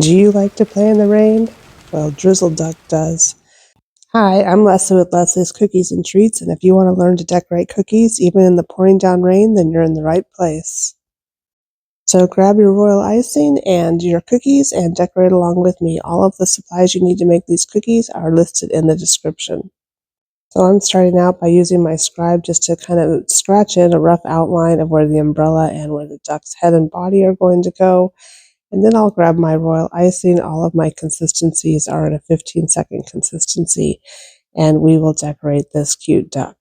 Do you like to play in the rain? Well, Drizzle Duck does. Hi, I'm Leslie with Leslie's Cookies and Treats, and if you want to learn to decorate cookies even in the pouring down rain, then you're in the right place. So grab your royal icing and your cookies and decorate along with me. All of the supplies you need to make these cookies are listed in the description. So I'm starting out by using my scribe just to kind of scratch in a rough outline of where the umbrella and where the duck's head and body are going to go. And then I'll grab my royal icing. All of my consistencies are in a 15-second consistency, and we will decorate this cute duck.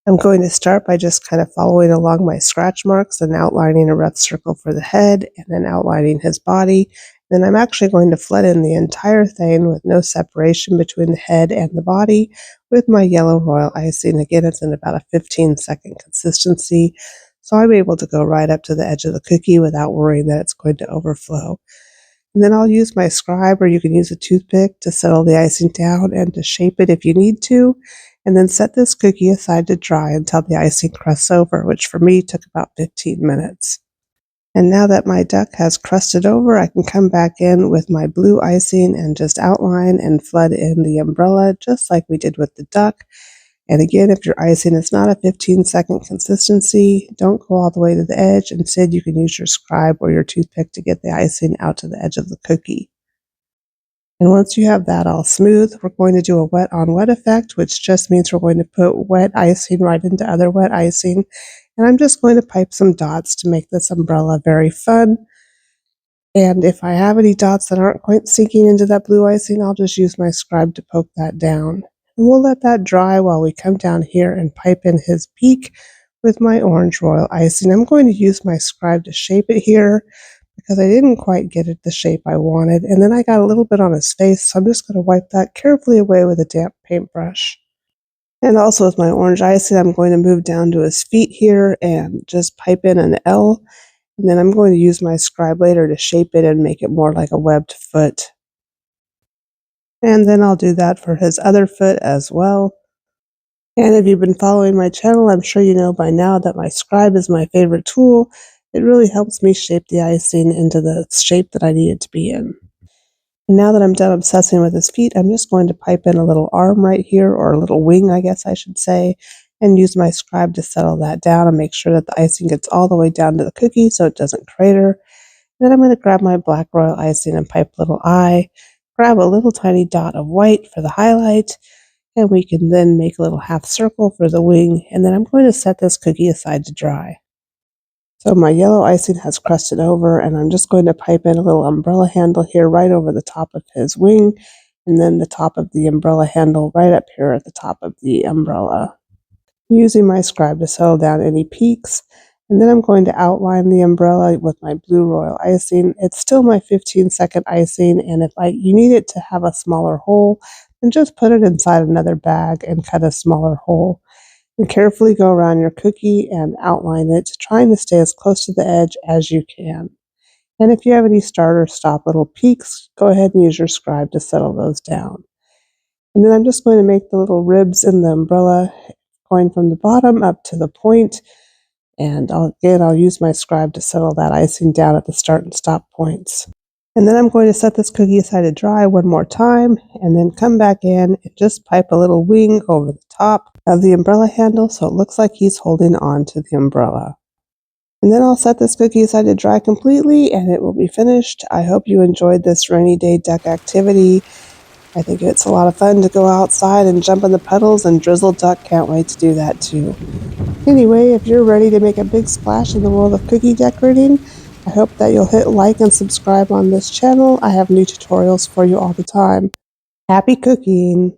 I'm going to start by just kind of following along my scratch marks and outlining a rough circle for the head and then outlining his body. Then I'm actually going to flood in the entire thing with no separation between the head and the body with my yellow royal icing. Again, it's in about a 15-second consistency, so I'm able to go right up to the edge of the cookie without worrying that it's going to overflow. And then I'll use my scribe, or you can use a toothpick to settle the icing down and to shape it if you need to. And then set this cookie aside to dry until the icing crusts over, which for me took about 15 minutes. And now that my duck has crusted over, I can come back in with my blue icing and just outline and flood in the umbrella just like we did with the duck. And again, if your icing is not a 15-second consistency, don't go all the way to the edge. Instead, you can use your scribe or your toothpick to get the icing out to the edge of the cookie. And once you have that all smooth, we're going to do a wet on wet effect, which just means we're going to put wet icing right into other wet icing. And I'm just going to pipe some dots to make this umbrella very fun. And if I have any dots that aren't quite sinking into that blue icing, I'll just use my scribe to poke that down. And we'll let that dry while we come down here and pipe in his beak with my orange royal icing. I'm going to use my scribe to shape it here because I didn't quite get it the shape I wanted. And then I got a little bit on his face, so I'm just going to wipe that carefully away with a damp paintbrush. And also with my orange icing, I'm going to move down to his feet here and just pipe in an L. And then I'm going to use my scribe later to shape it and make it more like a webbed foot. And then I'll do that for his other foot as well. And if you've been following my channel, I'm sure you know by now that my scribe is my favorite tool. It really helps me shape the icing into the shape that I need it to be in. And now that I'm done obsessing with his feet, I'm just going to pipe in a little arm right here, or a little wing, I guess I should say, and use my scribe to settle that down and make sure that the icing gets all the way down to the cookie so it doesn't crater. Then I'm going to grab my black royal icing and pipe a little eye, grab a little tiny dot of white for the highlight, and we can then make a little half circle for the wing, and then I'm going to set this cookie aside to dry. So my yellow icing has crusted over, and I'm just going to pipe in a little umbrella handle here right over the top of his wing, and then the top of the umbrella handle right up here at the top of the umbrella. Using my scribe to settle down any peaks, and then I'm going to outline the umbrella with my blue royal icing. It's still my 15-second icing, and if you need it to have a smaller hole, then just put it inside another bag and cut a smaller hole. And carefully go around your cookie and outline it, trying to stay as close to the edge as you can. And if you have any start or stop little peaks, go ahead and use your scribe to settle those down. And then I'm just going to make the little ribs in the umbrella going from the bottom up to the point. And I'll use my scribe to settle that icing down at the start and stop points. And then I'm going to set this cookie aside to dry one more time, and then come back in and just pipe a little wing over the top of the umbrella handle so it looks like he's holding on to the umbrella. And then I'll set this cookie aside to dry completely, and it will be finished. I hope you enjoyed this rainy day duck activity. I think it's a lot of fun to go outside and jump in the puddles, and Drizzle Duck can't wait to do that too. Anyway, if you're ready to make a big splash in the world of cookie decorating, I hope that you'll hit like and subscribe on this channel. I have new tutorials for you all the time. Happy cooking!